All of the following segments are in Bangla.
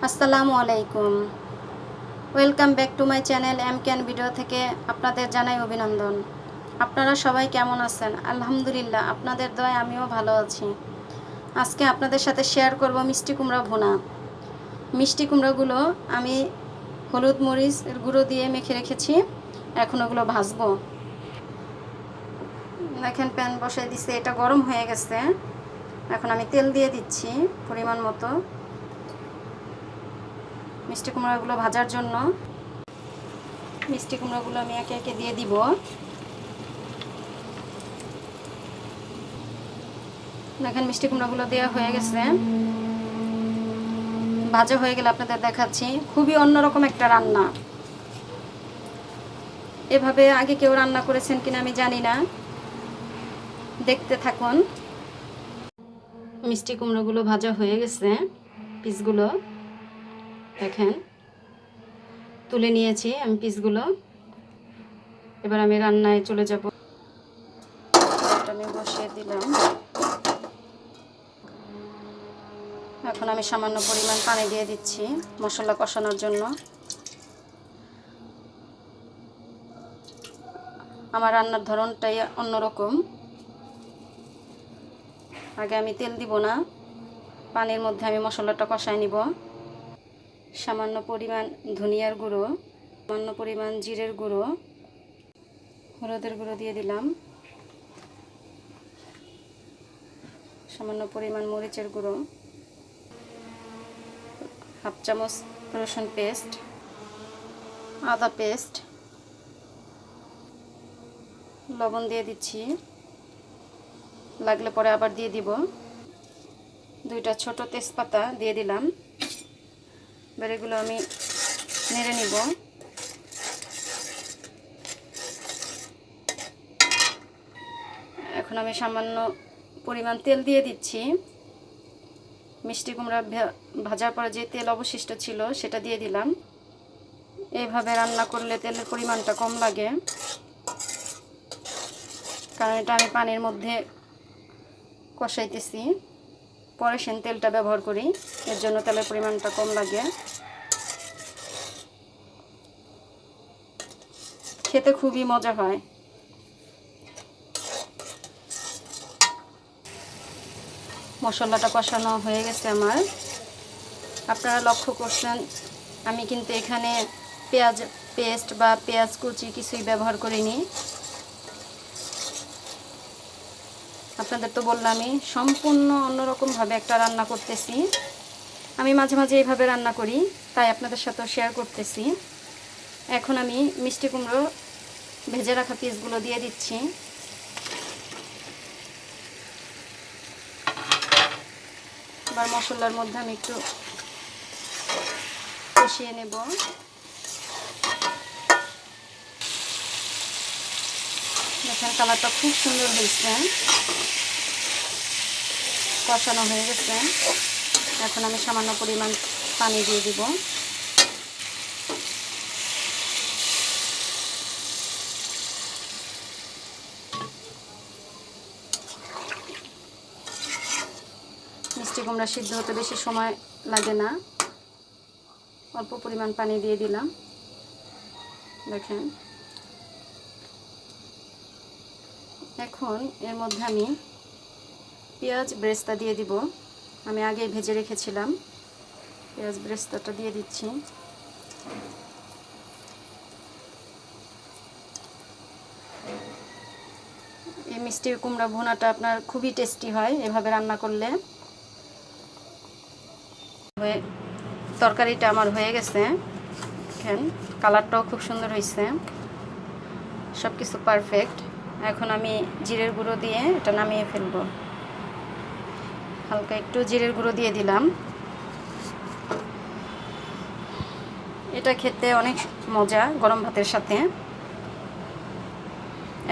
আসসালামু আলাইকুম। Welcome back to my channel MKN video থেকে আপনাদের জানাই অভিনন্দন। আপনারা সবাই কেমন আছেন? আলহামদুলিল্লাহ, আপনাদের দয়ায় আমিও ভালো আছি। আজকে আপনাদের সাথে শেয়ার করব মিষ্টি কুমড়া ভুনা। মিষ্টি কুমড়াগুলো আমি হলুদ মরিচের গুঁড়ো দিয়ে মেখে রেখেছি। এখন ওগুলো ভাজবো। দেখেন প্যান বসাই দিছে, এটা গরম হয়ে গেছে। এখন আমি তেল দিয়ে দিচ্ছি পরিমাণ মতো মিষ্টি কুমড়াগুলো ভাজার জন্য। মিষ্টি কুমড়াগুলো আমি একে একে দিয়ে দিব। দেখেন মিষ্টি কুমড়াগুলো দেওয়া হয়ে গেছে, ভাজা হয়ে গেলে আপনাদের দেখাচ্ছি। খুবই অন্যরকম একটা রান্না। এভাবে আগে কেউ রান্না করেছেন কিনা আমি জানি না, দেখতে থাকুন। মিষ্টি কুমড়াগুলো ভাজা হয়ে গেছে, পিসগুলো দেখেন তুলে নিয়েছি আমি পিসগুলো। এবার আমি রান্নায় চলে যাব। আমি বসিয়ে দিলাম। এখন আমি সামান্য পরিমাণ পানি দিয়ে দিচ্ছি মশলা কষানোর জন্য। আমার রান্নার ধরনটাই অন্যরকম। আগে আমি তেল দিব না, পানির মধ্যে আমি মশলাটা কষায় নিব। সামান্য পরিমাণ ধনিয়ার গুঁড়ো, সামান্য পরিমাণ জিরের গুঁড়ো, হলুদের গুঁড়ো দিয়ে দিলাম, সামান্য পরিমাণ মরিচের গুঁড়ো, হাফ চামচ রসুন পেস্ট, আদা পেস্ট, লবণ দিয়ে দিচ্ছি, লাগলে পরে আবার দিয়ে দিব। দুইটা ছোট তেজপাতা দিয়ে দিলাম। এবার এগুলো আমি নেড়ে নিব। এখন আমি সামান্য পরিমাণ তেল দিয়ে দিচ্ছি। মিষ্টি কুমড়া ভাজার পরে যে তেল অবশিষ্ট ছিল সেটা দিয়ে দিলাম। এইভাবে রান্না করলে তেলের পরিমাণটা কম লাগে, কারণ এটা আমি পানির মধ্যে কষাইতেছি, পরে সেন তেলটা ব্যবহার করি, এর জন্য তেলের পরিমাণটা কম লাগে। খেতে খুবই মজা হয়। মশলাটা কষানো হয়ে গেছে আমার। আপনারা লক্ষ্য করছেন আমি কিন্তু এখানে পেঁয়াজ পেস্ট বা পেঁয়াজ কুচি কিছুই ব্যবহার করিনি। আপনাদের তো বললামই সম্পূর্ণ অন্যরকমভাবে একটা রান্না করতেছি। আমি মাঝে মাঝে এইভাবে রান্না করি, তাই আপনাদের সাথেও শেয়ার করতেছি। এখন আমি মিষ্টি কুমড়ো ভেজে রাখা পিসগুলো দিয়ে দিচ্ছি। এবার মশলার মধ্যে আমি একটু কষিয়ে নেব। দেখেন কালারটা খুব সুন্দর হয়েছে, কষানো হয়ে গেছে। এখন আমি সামান্য পরিমাণ পানি দিয়ে দিব। মিষ্টি কুমড়া সিদ্ধ হতে বেশি সময় লাগে না, অল্প পরিমাণ পানি দিয়ে দিলাম। দেখেন এখন এর মধ্যে আমি পেঁয়াজ ব্রেস্তা দিয়ে দিব। আমি আগে ভেজে রেখেছিলাম, পেঁয়াজ ব্রেস্তাটা দিয়ে দিচ্ছি। এই মিষ্টি কুমড়া ভুনাটা আপনার খুবই টেস্টি হয় এভাবে রান্না করলে। তরকারিটা আমার হয়ে গেছে, দেখেন কালারটাও খুব সুন্দর হয়েছে, সব কিছু পারফেক্ট। এখন আমি জিরের গুঁড়ো দিয়ে এটা নামিয়ে ফেলবো। হালকা একটু জিরের গুঁড়ো দিয়ে দিলাম। এটা খেতে অনেক মজা গরম ভাতের সাথে,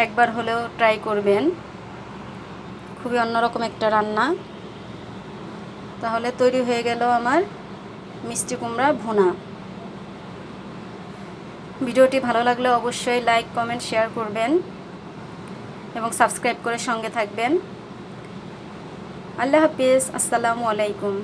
একবার হলেও ট্রাই করবেন। খুবই অন্যরকম একটা রান্না। তাহলে তৈরি হয়ে গেল আমার মিষ্টি কুমড়া ভুনা। ভিডিওটি ভালো লাগলে অবশ্যই লাইক কমেন্ট শেয়ার করবেন এবং সাবস্ক্রাইব করে সঙ্গে থাকবেন। আল্লাহ হাফিজ। আসসালামু আলাইকুম।